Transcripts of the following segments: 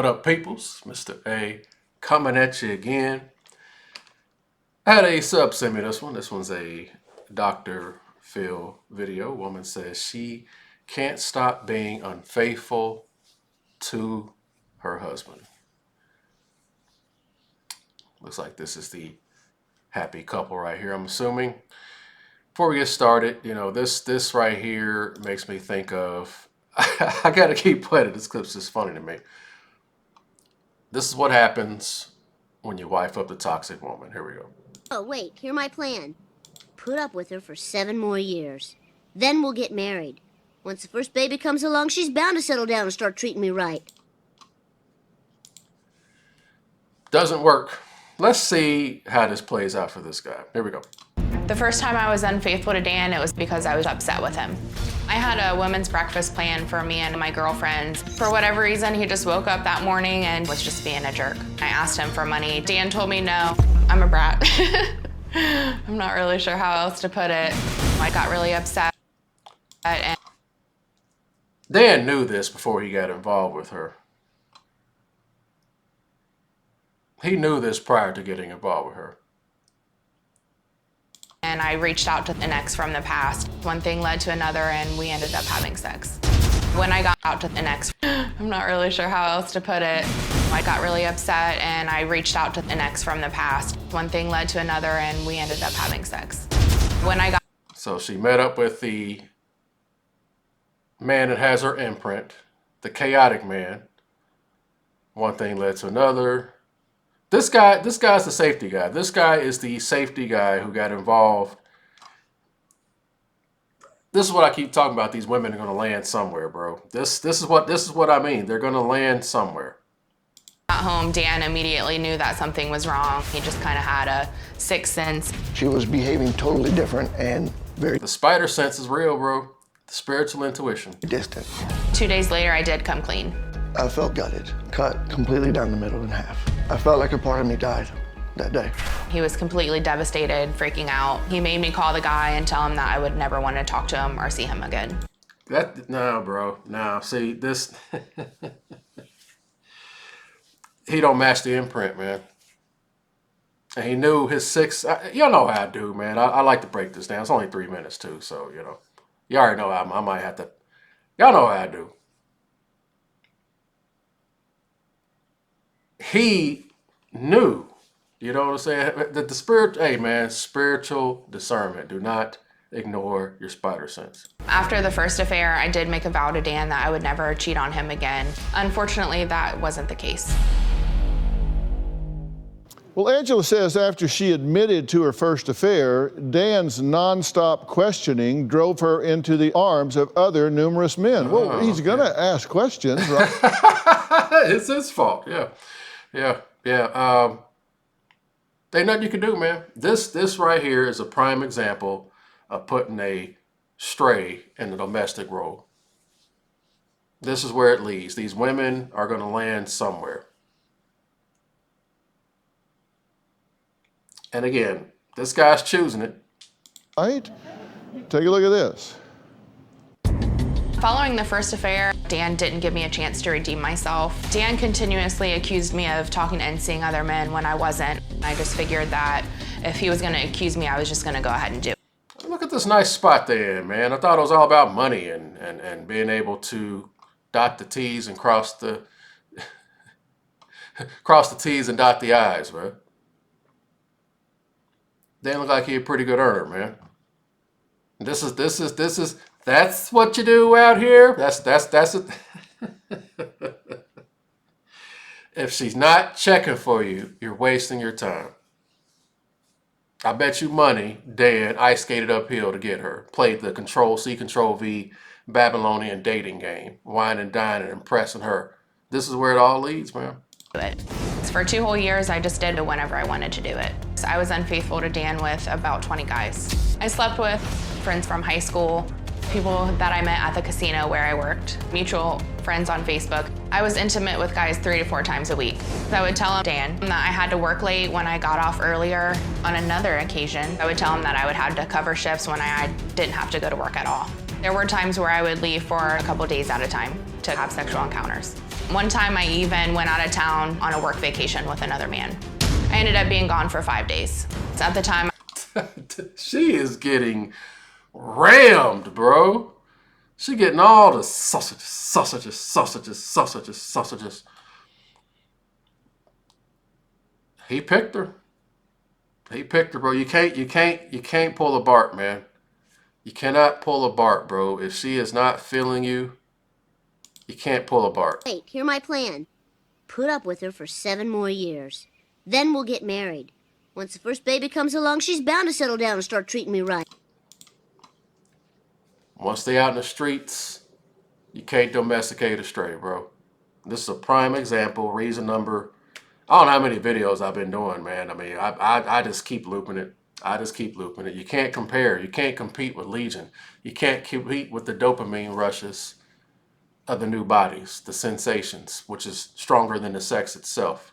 What up, peoples? Mr. A coming at you again. I had a sub send me this one. This one's a Dr. Phil video. Woman says she can't stop being unfaithful to her husband. Looks like this is the happy couple right here, I'm assuming. Before we get started, this right here makes me think of, I gotta keep playing it. This clip's just funny to me. This is what happens when you wife up the toxic woman. Here we go. Oh, wait, hear my plan. Put up with her for 7 more years. Then we'll get married. Once the first baby comes along, she's bound to settle down and start treating me right. Doesn't work. Let's see how this plays out for this guy. Here we go. The first time I was unfaithful to Dan, it was because I was upset with him. I had a women's breakfast plan for me and my girlfriends. For whatever reason, he just woke up that morning and was just being a jerk. I asked him for money. Dan told me no, I'm a brat. I'm not really sure how else to put it. I got really upset. And Dan knew this before he got involved with her. He knew this prior to getting involved with her. And I reached out to an ex from the past. One thing led to another and we ended up having sex. When I got out to an ex, I'm not really sure how else to put it. I got really upset and I reached out to an ex from the past. One thing led to another and we ended up having sex. So she met up with the man that has her imprint, the chaotic man. One thing led to another. This guy's the safety guy. This guy is the safety guy who got involved. This is what I keep talking about. These women are going to land somewhere, bro. This is what I mean. They're going to land somewhere. At home, Dan immediately knew that something was wrong. He just kind of had a sixth sense. She was behaving totally different and very... The spider sense is real, bro. The spiritual intuition. Distant. 2 days later, I did come clean. I felt gutted, cut completely down the middle in half. I felt like a part of me died that day. He was completely devastated, freaking out. He made me call the guy and tell him that I would never want to talk to him or see him again. No, bro. No, see, this... He don't match the imprint, man. And he knew his six... Y'all know how I do, man. I like to break this down. It's only 3 minutes, too, so, You already know I might have to... Y'all know how I do. He knew, you know what I'm saying? That the spirit, hey man, spiritual discernment. Do not ignore your spider sense. After the first affair, I did make a vow to Dan that I would never cheat on him again. Unfortunately, that wasn't the case. Well, Angela says after she admitted to her first affair, Dan's nonstop questioning drove her into the arms of other numerous men. Well, he's going to ask questions, right? It's his fault, yeah. Yeah. Ain't nothing you can do, man. This right here is a prime example of putting a stray in the domestic role. This is where it leads. These women are going to land somewhere. And again, this guy's choosing it. Right? Take a look at this. Following the first affair, Dan didn't give me a chance to redeem myself. Dan continuously accused me of talking and seeing other men when I wasn't. I just figured that if he was going to accuse me, I was just going to go ahead and do it. Look at this nice spot they're in, man. I thought it was all about money and being able to dot the T's and cross the T's and dot the I's, man. Dan looked like he a pretty good earner, man. That's what you do out here. That's it. If she's not checking for you, you're wasting your time. I bet you money Dan ice skated uphill to get her. Played the Control-C, Control-V Babylonian dating game. Wine and dine and impressing her. This is where it all leads, man. For 2 whole years, I just did it whenever I wanted to do it. So I was unfaithful to Dan with about 20 guys. I slept with friends from high school, people that I met at the casino where I worked, mutual friends on Facebook. I was intimate with guys 3 to 4 times a week. I would tell Dan that I had to work late when I got off earlier. On another occasion, I would tell him that I would have to cover shifts when I didn't have to go to work at all. There were times where I would leave for a couple days at a time to have sexual encounters. One time I even went out of town on a work vacation with another man. I ended up being gone for 5 days. So at the time, She is getting rammed, bro. She getting all the sausages. He picked her. He picked her, bro. You can't pull a Bart, man. You cannot pull a Bart, bro. If she is not feeling you, you can't pull a Bart. Wait, hear my plan. Put up with her for 7 more years. Then we'll get married. Once the first baby comes along, she's bound to settle down and start treating me right. Once they out in the streets, you can't domesticate a stray, bro. This is a prime example. Reason number, I don't know how many videos I've been doing, man. I mean, I just keep looping it. You can't compare. You can't compete with Legion. You can't compete with the dopamine rushes of the new bodies, the sensations, which is stronger than the sex itself.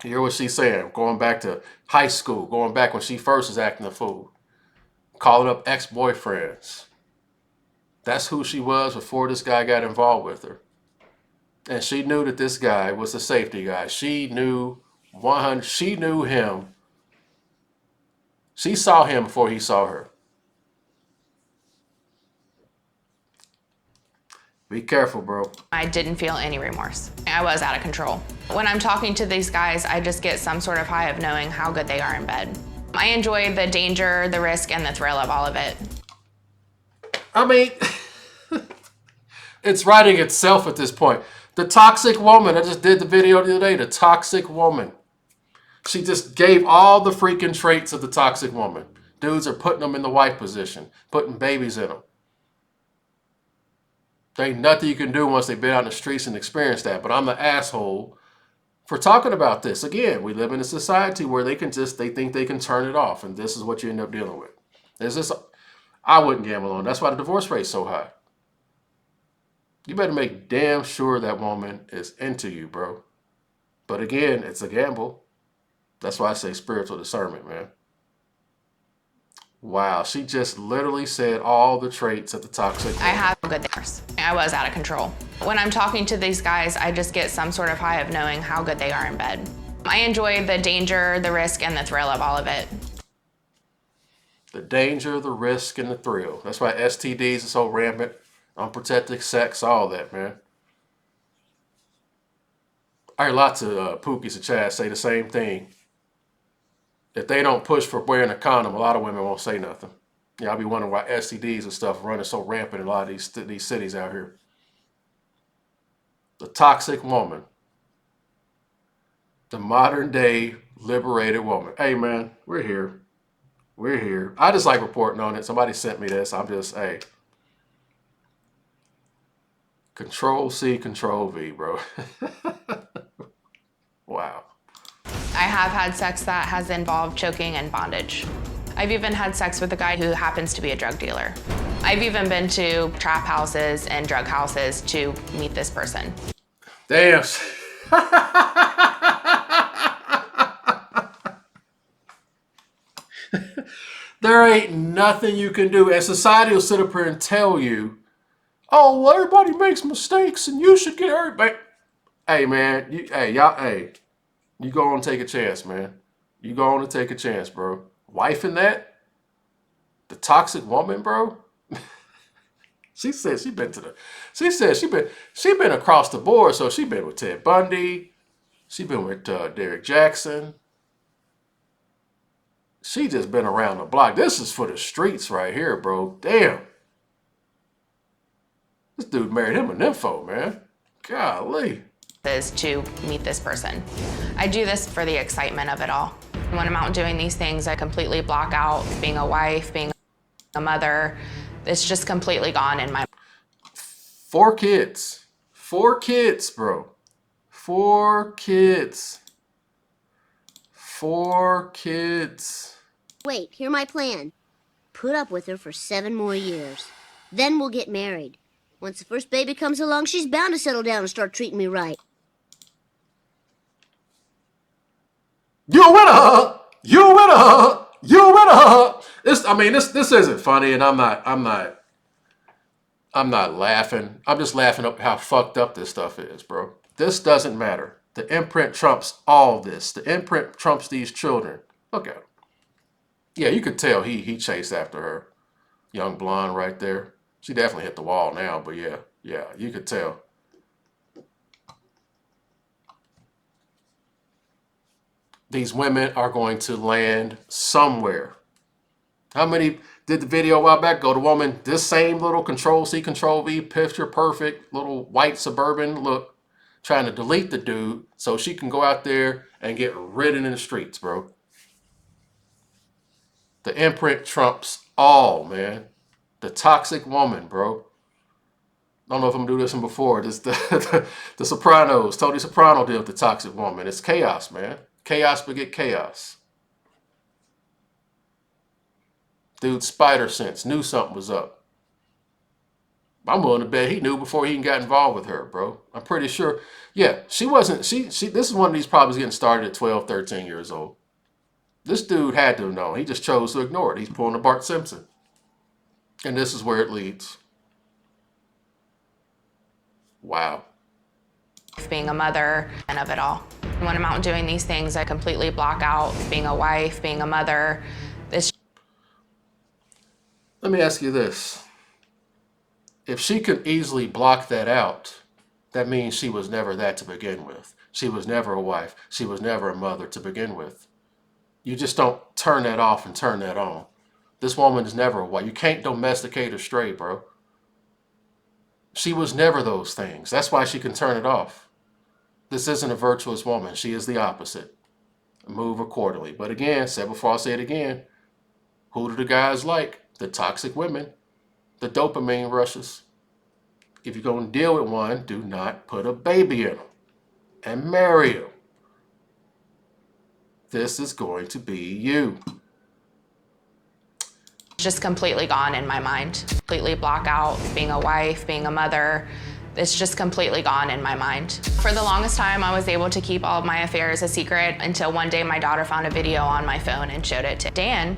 You hear what she's saying? Going back to high school, going back when she first was acting a fool, calling up ex-boyfriends. That's who she was before this guy got involved with her. And she knew that this guy was the safety guy. She knew she knew him. She saw him before he saw her. Be careful, bro. I didn't feel any remorse. I was out of control. When I'm talking to these guys, I just get some sort of high of knowing how good they are in bed. I enjoy the danger, the risk, and the thrill of all of it. I mean, it's writing itself at this point. The toxic woman, I just did the video the other day, the toxic woman. She just gave all the freaking traits of the toxic woman. Dudes are putting them in the wife position, putting babies in them. There ain't nothing you can do once they've been out in the streets and experienced that. But I'm the asshole for talking about this. Again, we live in a society where they think they can turn it off. And this is what you end up dealing with. I wouldn't gamble on. That's why the divorce rate's so high. You better make damn sure that woman is into you, bro. But again, it's a gamble. That's why I say spiritual discernment, man. Wow, she just literally said all the traits of the toxic woman. I have good things. I was out of control. When I'm talking to these guys, I just get some sort of high of knowing how good they are in bed. I enjoy the danger, the risk, and the thrill of all of it. The danger, the risk, and the thrill. That's why STDs are so rampant, unprotected sex, all that, man. I hear lots of Pookies and Chaz say the same thing. If they don't push for wearing a condom, a lot of women won't say nothing. Yeah, I'll be wondering why STDs and stuff running so rampant in a lot of these cities out here. The toxic woman. The modern day liberated woman. Hey, man, we're here. We're here. I just like reporting on it. Somebody sent me this. I'm just, hey. Control C, Control V, bro. Wow. I have had sex that has involved choking and bondage. I've even had sex with a guy who happens to be a drug dealer. I've even been to trap houses and drug houses to meet this person. Damn. There ain't nothing you can do. And society will sit up here and tell you, oh, well, everybody makes mistakes and you should get hurt. But hey, man, you go on and take a chance, man. You go on and take a chance, bro. Wife in that? The toxic woman, bro? She said she been across the board. So she been with Ted Bundy. She been with Derek Jackson. She just been around the block. This is for the streets right here, bro. Damn. This dude married him an info, man. Golly. Is to meet this person. I do this for the excitement of it all. When I'm out doing these things, I completely block out being a wife, being a mother. It's just completely gone in my. 4 kids. 4 kids, bro. 4 kids. 4 kids. Wait, hear my plan. Put up with her for 7 more years. Then we'll get married. Once the first baby comes along, she's bound to settle down and start treating me right. You a winner! You a winner! You a winner! This isn't funny, and I'm not I'm not laughing. I'm just laughing at how fucked up this stuff is, bro. This doesn't matter. The imprint trumps all this. The imprint trumps these children. Look at him. Yeah, you could tell he chased after her. Young blonde right there. She definitely hit the wall now, but yeah, you could tell. These women are going to land somewhere. How many did the video a while back? Go to woman, this same little Control-C, Control-V, picture perfect, little white Suburban look, trying to delete the dude so she can go out there and get ridden in the streets, bro. The imprint trumps all, man. The toxic woman, bro. I don't know if I'm gonna do this one before. This the Sopranos. Tony Soprano did with the toxic woman. It's chaos, man. Chaos beget chaos. Dude, spider sense, knew something was up. I'm willing to bet he knew before he even got involved with her, bro. I'm pretty sure. Yeah, she wasn't, this is one of these problems getting started at 12, 13 years old. This dude had to have known. He just chose to ignore it. He's pulling a Bart Simpson. And this is where it leads. Wow. Being a mother and of it all. When I'm out doing these things, I completely block out being a wife, being a mother. Let me ask you this. If she could easily block that out, that means she was never that to begin with. She was never a wife. She was never a mother to begin with. You just don't turn that off and turn that on. This woman is never a wife. You can't domesticate her straight, bro. She was never those things. That's why she can turn it off. This isn't a virtuous woman. She is the opposite. Move accordingly. But again, said before, I'll say it again. Who do the guys like? The toxic women. The dopamine rushes. If you're going to deal with one, do not put a baby in them and marry them. This is going to be you. Just completely gone in my mind. Completely block out being a wife, being a mother. It's just completely gone in my mind. For the longest time, I was able to keep all of my affairs a secret until one day my daughter found a video on my phone and showed it to Dan.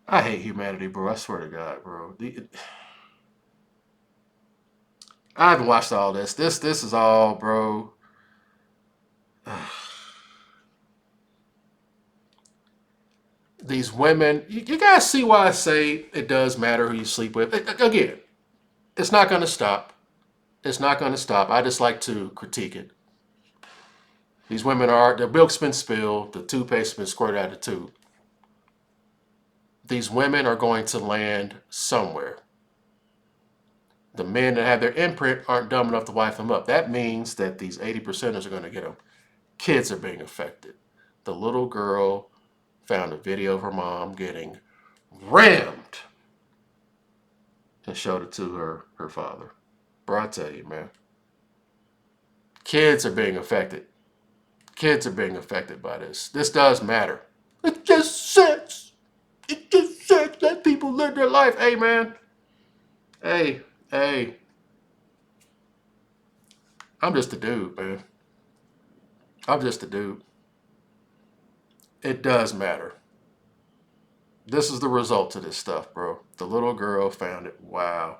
I hate humanity, bro. I swear to God, bro. I haven't watched all this. This is all, bro. These women, you guys see why I say it does matter who you sleep with. Again, it's not going to stop. It's not going to stop. I just like to critique it. These women the milk's been spilled, the toothpaste has been squirted out of the tube. These women are going to land somewhere. The men that have their imprint aren't dumb enough to wife them up. That means that these 80%ers are going to get them. Kids are being affected. The little girl found a video of her mom getting rammed and showed it to her father. Bro, I tell you, man. Kids are being affected. Kids are being affected by this. This does matter. It's just sex. It's just sex. Let people live their life. Hey, man. Hey. I'm just a dude, man. I'm just a dude. It does matter. This is the result of this stuff, bro. The little girl found it. Wow.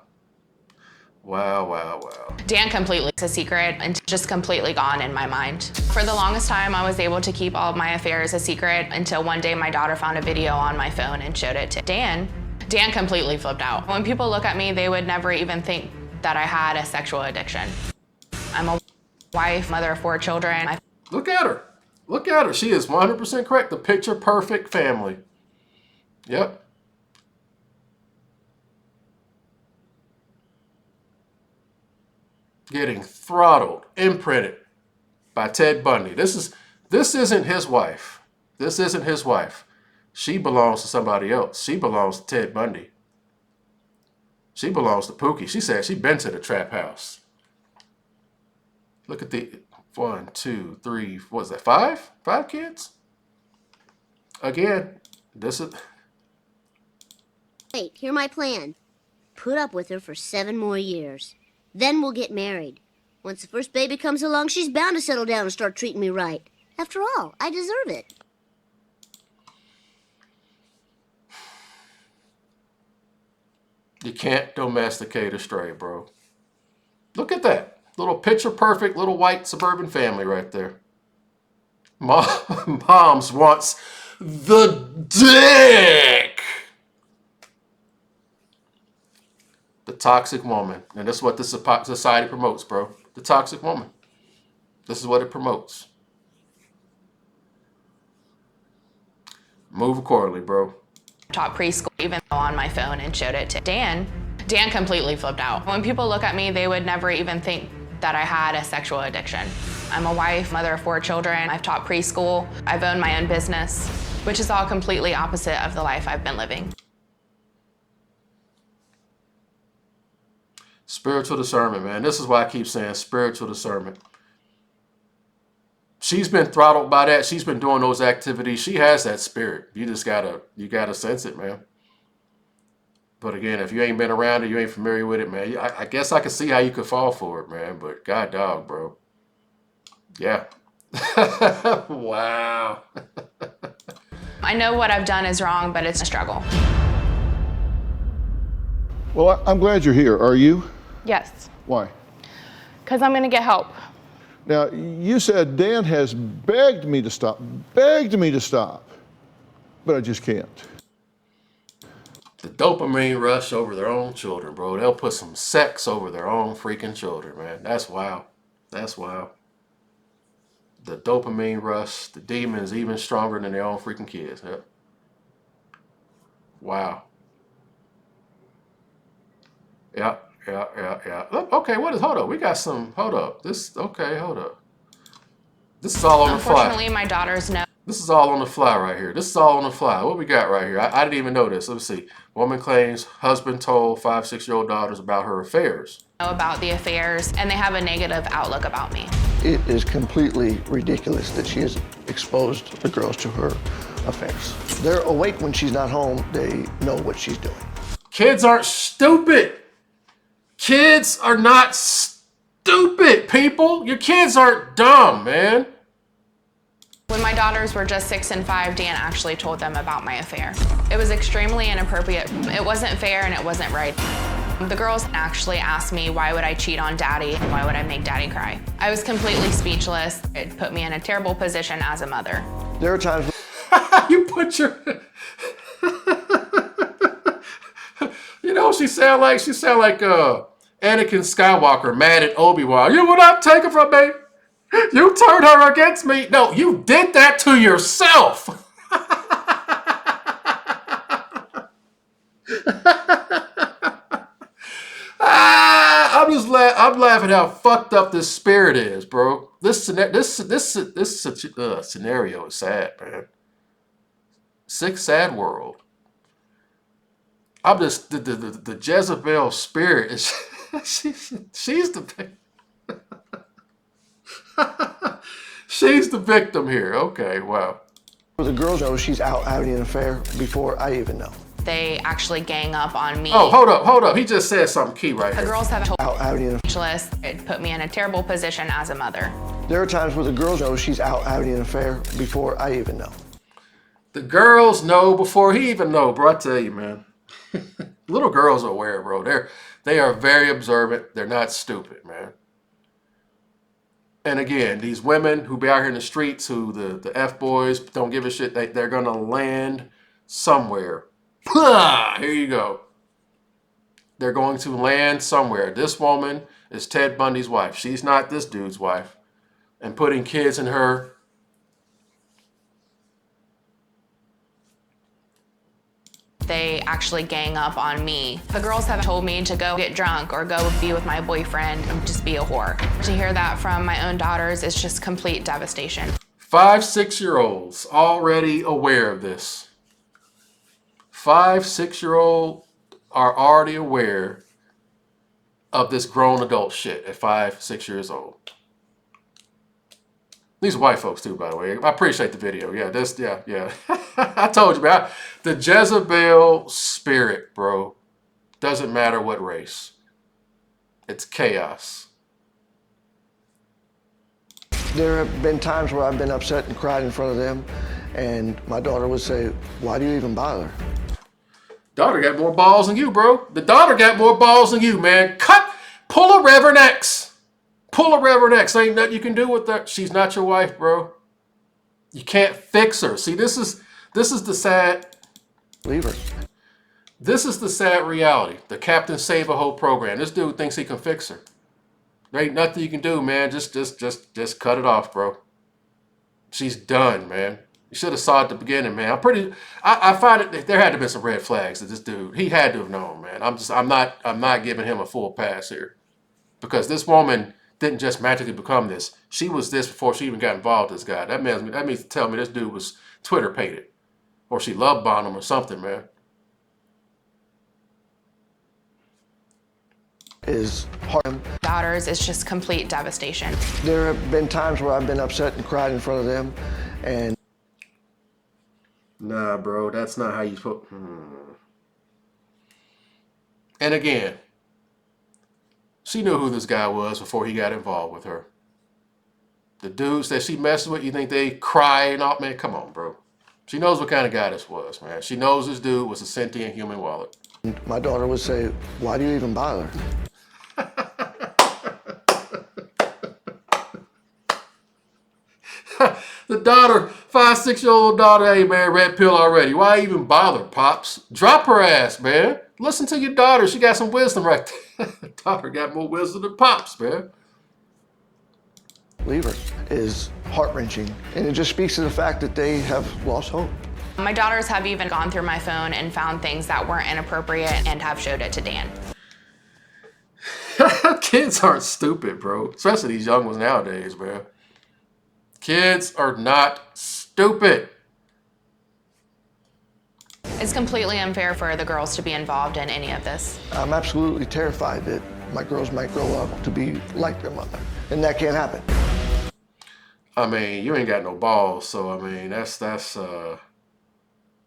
Wow. Dan completely is a secret and just completely gone in my mind. For the longest time, I was able to keep all of my affairs a secret until one day my daughter found a video on my phone and showed it to Dan. Dan completely flipped out. When people look at me, they would never even think that I had a sexual addiction. I'm a wife, mother of 4 children. Look at her. Look at her. She is 100% correct. The picture perfect family. Yep. Getting throttled, imprinted by Ted Bundy. This isn't his wife. This isn't his wife. She belongs to somebody else. She belongs to Ted Bundy. She belongs to Pookie. She said she been to the trap house. Look at the 1, 2, 3, what is that, 5? 5 kids? Again, this is... Wait, hear my plan. Put up with her for 7 more years. Then we'll get married. Once the first baby comes along, she's bound to settle down and start treating me right. After all, I deserve it. You can't domesticate a stray, bro. Look at that. Little picture perfect little white suburban family right there. Mom's wants the dick. The toxic woman. And that's what the society promotes, bro. The toxic woman. This is what it promotes. Move accordingly, bro. Taught preschool, even though on my phone, and showed it to Dan. Dan completely flipped out. When people look at me, they would never even think that I had a sexual addiction. I'm a wife, mother of 4 children. I've taught preschool. I've owned my own business, which is all completely opposite of the life I've been living. Spiritual discernment, man. This is why I keep saying spiritual discernment. She's been throttled by that. She's been doing those activities. She has that spirit. You gotta sense it, man. But again, if you ain't been around it, you ain't familiar with it, man. I guess I can see how you could fall for it, man. But God dog, bro. Yeah. Wow. I know what I've done is wrong, but it's a struggle. Well, I'm glad you're here. Are you? Yes, Why? because I'm gonna get help. Now, you said Dan has begged me to stop, but I just can't. The dopamine rush over their own children, bro. They'll put some sex over their own freaking children, man. That's wild. That's wild. The dopamine rush, the demons even stronger than their own freaking kids. Yeah. Wow. Yeah. Okay, hold up. We got some, hold up. Hold up. This is all on the fly. Unfortunately, my daughters know This is all on the fly right here. This is all on the fly. What we got right here? I didn't even know this. Let's see. Woman claims husband told 5, 6-year-old daughters about her affairs. about the affairs, and they have a negative outlook about me. It is completely ridiculous that she has exposed the girls to her affairs. They're awake when she's not home. They know what she's doing. Kids aren't stupid. Kids are not stupid, people. Your kids aren't dumb, man. When my daughters were just 6 and 5, Dan actually told them about my affair. It was extremely inappropriate. It wasn't fair and it wasn't right. The girls actually asked me, why would I cheat on Daddy? Why would I make Daddy cry? I was completely speechless. It put me in a terrible position as a mother. There are times You put your... You know, she sound like Anakin Skywalker mad at Obi-Wan. You will not take it from me. You turned her against me. No, you did that to yourself. I'm laughing how fucked up this spirit is, bro. This scenario is sad, man. Sick, sad world. I'm just the Jezebel spirit is she's the she's the victim here. Okay, wow. the girls know she's out having an affair before I even know. They actually gang up on me. Oh, hold up. He just said something key right The here. girls have told Out having an affair. speechless. It put me in a terrible position as a mother. There are times where the girls know she's out having an affair before I even know. The girls know before he even know, bro. I tell you, man. Little girls are aware, bro. They are very observant. They're not stupid, man. And again, these women who be out here in the streets, who the F-boys don't give a shit, they're going to land somewhere. Here you go. They're going to land somewhere. This woman is Ted Bundy's wife. She's not this dude's wife. And putting kids in her... They actually gang up on me. The girls have told me to go get drunk or go be with my boyfriend and just be a whore. To hear that from my own daughters is just complete devastation. 5, 6-year-olds already aware of this. 5, 6-year-old are already aware of this grown adult shit at 5, 6 years old. These are white folks too, by the way. I appreciate the video. Yeah, yeah. I told you, man. The Jezebel spirit, bro, doesn't matter what race. It's chaos. There have been times where I've been upset and cried in front of them, and my daughter would say, "Why do you even bother?" Daughter got more balls than you, bro. The daughter got more balls than you, man. Pull a Reverend X. Pull a Reverend X. Ain't nothing you can do with that. She's not your wife, bro. You can't fix her. See, this is the sad. Leave her. This is the sad reality. The Captain Save-A-Ho program. This dude thinks he can fix her. There ain't nothing you can do, man. Just cut it off, bro. She's done, man. You should have saw it at the beginning, man. I find it there had to have been some red flags that this dude, he had to have known, man. I'm not giving him a full pass here. Because this woman didn't just magically become this. She was this before she even got involved with this guy. That means to tell me this dude was Twitter pated. Or she love bombed him or something, man. Is hard. Daughters is just complete devastation. There have been times where I've been upset and cried in front of them, and Nah, bro, that's not how you put. And again, she knew who this guy was before he got involved with her. The dudes that she messed with, you think they cry and all? Man, come on, bro. She knows what kind of guy this was, man. She knows this dude was a sentient human wallet. my daughter would say, "Why do you even bother?" The daughter, 5, 6-year-old daughter, hey man, red pill already. Why even bother, Pops? Drop her ass, man. Listen to your daughter. She got some wisdom right there. Daughter got more wisdom than Pops, man. Leave her. Is heart-wrenching, and it just speaks to the fact that they have lost hope. My daughters have even gone through my phone and found things that weren't inappropriate and have showed it to Dan. Kids aren't stupid, bro. Especially these young ones nowadays, man. Kids are not stupid. It's completely unfair for the girls to be involved in any of this. I'm absolutely terrified that my girls might grow up to be like their mother, and that can't happen. I mean, you ain't got no balls, so I mean, that's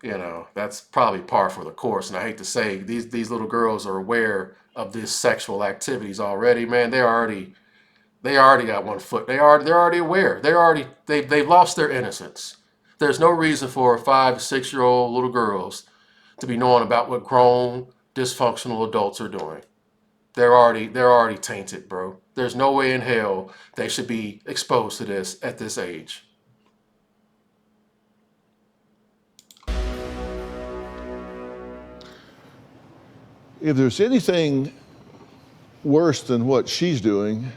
you know, that's probably par for the course. And I hate to say, these little girls are aware of these sexual activities already, man. They already got one foot. They're already aware. They've lost their innocence. There's no reason for 5 to 6-year-old little girls to be knowing about what grown, dysfunctional adults are doing. They're already tainted, bro. There's no way in hell they should be exposed to this at this age. If there's anything worse than what she's doing,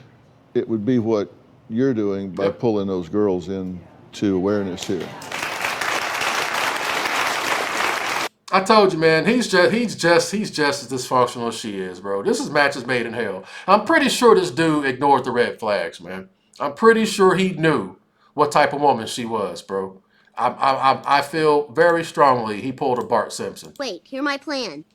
it would be what you're doing by pulling those girls into awareness here. I told you, man, he's just as dysfunctional as she is, bro. This is matches made in hell. I'm pretty sure this dude ignored the red flags, man. I'm pretty sure he knew what type of woman she was, bro. I feel very strongly he pulled a Bart Simpson. Wait, hear my plan.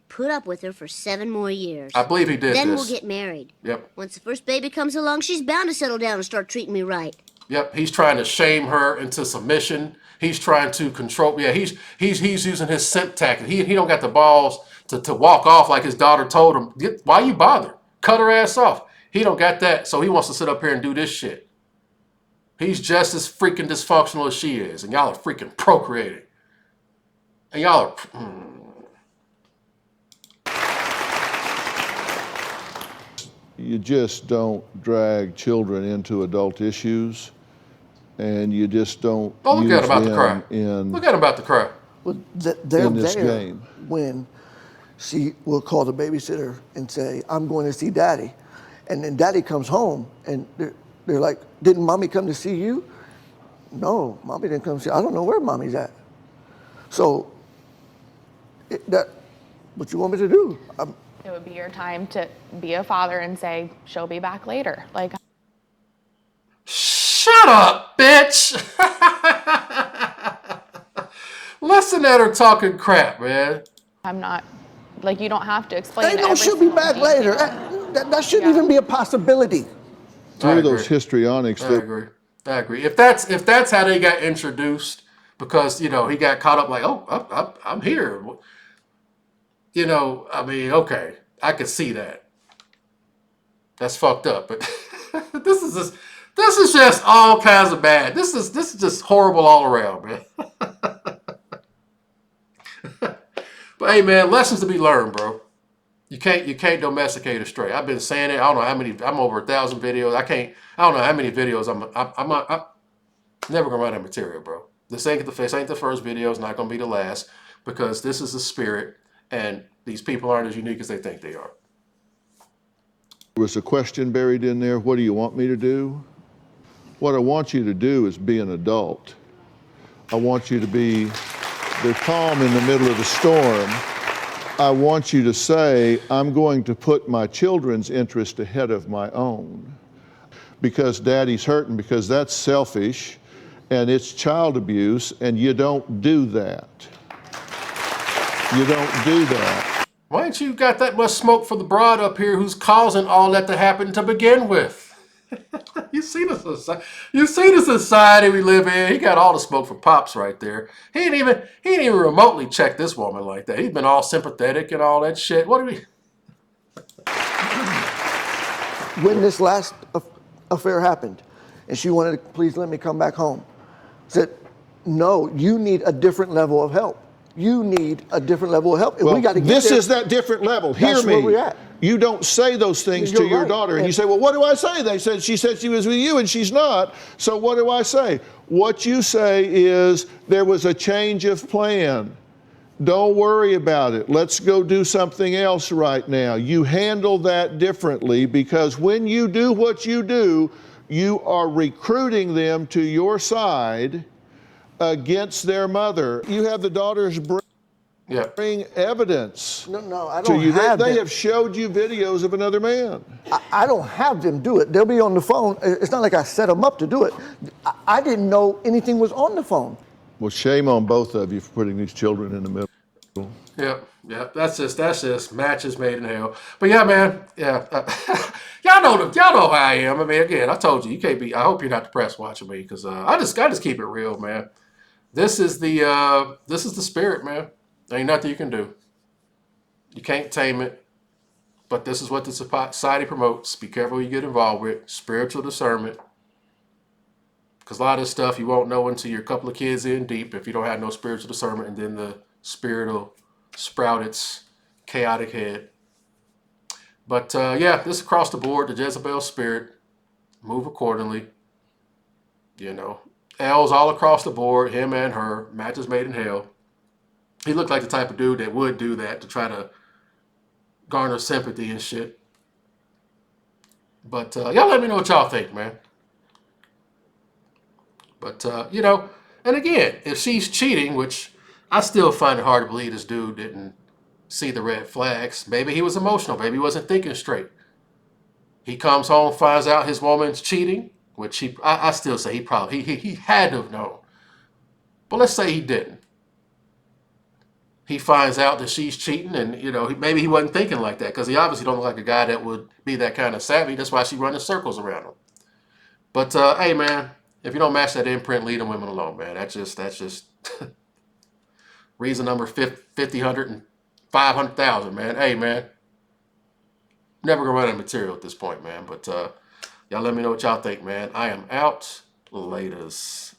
Put up with her for 7 more years. I believe he did Then this. we'll get married. Yep. Once the first baby comes along, she's bound to settle down and start treating me right. Yep. He's trying to shame her into submission. He's trying to control. Yeah, he's using his simp tactic. He don't got the balls to walk off like his daughter told him. Why you bother? Cut her ass off. He don't got that, so he wants to sit up here and do this shit. He's just as freaking dysfunctional as she is, and y'all are freaking procreating. And y'all are. You just don't drag children into adult issues, and you just don't Oh, look use at him about to cry. them in Look at him about to cry. Well, they're in this there game. when she will call the babysitter and say, "I'm going to see Daddy," and then Daddy comes home and they're like, "Didn't Mommy come to see you?" "No, Mommy didn't come see. I don't know where Mommy's at." So, what you want me to do? It would be your time to be a father and say, she'll be back later. Like, Shut up, bitch! Listen at her talking crap, man. I'm not, like, you don't have to explain Ain't no every she'll be single back detail. later. That shouldn't even be a possibility. through I those agree. histrionics I that agree. I agree. If that's how they got introduced, because he got caught up like, oh, I'm here. I mean, okay, I could see that. That's fucked up. But this is just all kinds of bad. This is just horrible all around, man. But hey, man, lessons to be learned, bro. You can't domesticate a stray. I've been saying it. I don't know how many. I'm over 1,000 videos. I don't know how many videos I'm never gonna run out of material, bro. This ain't the first video. It's not gonna be the last, because this is the spirit, and these people aren't as unique as they think they are. There was a question buried in there. What do you want me to do? What I want you to do is be an adult. I want you to be the calm in the middle of the storm. I want you to say, I'm going to put my children's interest ahead of my own, because daddy's hurting, because that's selfish and it's child abuse, and you don't do that. You don't do that. Why ain't you got that much smoke for the broad up here who's causing all that to happen to begin with? You see the society we live in. He got all the smoke for Pops right there. He ain't even remotely checked this woman like that. He's been all sympathetic and all that shit. What do we? When this last affair happened, and she wanted to please let me come back home, said, no, you need a different level of help. You need a different level of help. And Well, we got to get this there. is that different level. Hear That's me. where we're at. You don't say those things to You're your right. daughter, and you And- say, well, what do I say? She said she was with you, and she's not. So what do I say? What you say is, there was a change of plan. Don't worry about it. Let's go do something else right now. You handle that differently, because when you do what you do, you are recruiting them to your side against their mother. You have the daughters Yeah. bring evidence No, I to don't you. have They them. have showed you videos of another man. I don't have them do it. They'll be on the phone. It's not like I set them up to do it. I didn't know anything was on the phone. Well, shame on both of you for putting these children in the middle. Yep. That's just matches made in hell. But yeah, man. Yeah. Y'all know how I am. I mean, again, I told you can't be. I hope you're not depressed watching me, because I just keep it real, man. This is the spirit, man. There ain't nothing you can do. You can't tame it. But this is what the society promotes. Be careful who you get involved with. Spiritual discernment. Because a lot of this stuff you won't know until you're a couple of kids in deep, if you don't have no spiritual discernment, and then the spirit will sprout its chaotic head. But yeah, this across the board, the Jezebel spirit, move accordingly. L's all across the board, him and her, matches made in hell. He looked like the type of dude that would do that to try to garner sympathy and shit. But y'all let me know what y'all think, man. But, and again, if she's cheating, which I still find it hard to believe this dude didn't see the red flags. Maybe he was emotional. Maybe he wasn't thinking straight. He comes home, finds out his woman's cheating, which I still say he had to have known. But let's say he didn't. He finds out that she's cheating, and maybe he wasn't thinking like that, because he obviously don't look like a guy that would be that kind of savvy. That's why she's running circles around him. But hey, man, if you don't match that imprint, leave them women alone, man. That's just reason number 50, 100, and 500,000, man. Hey, man, never gonna run out of material at this point, man. But y'all let me know what y'all think, man. I am out. Laters.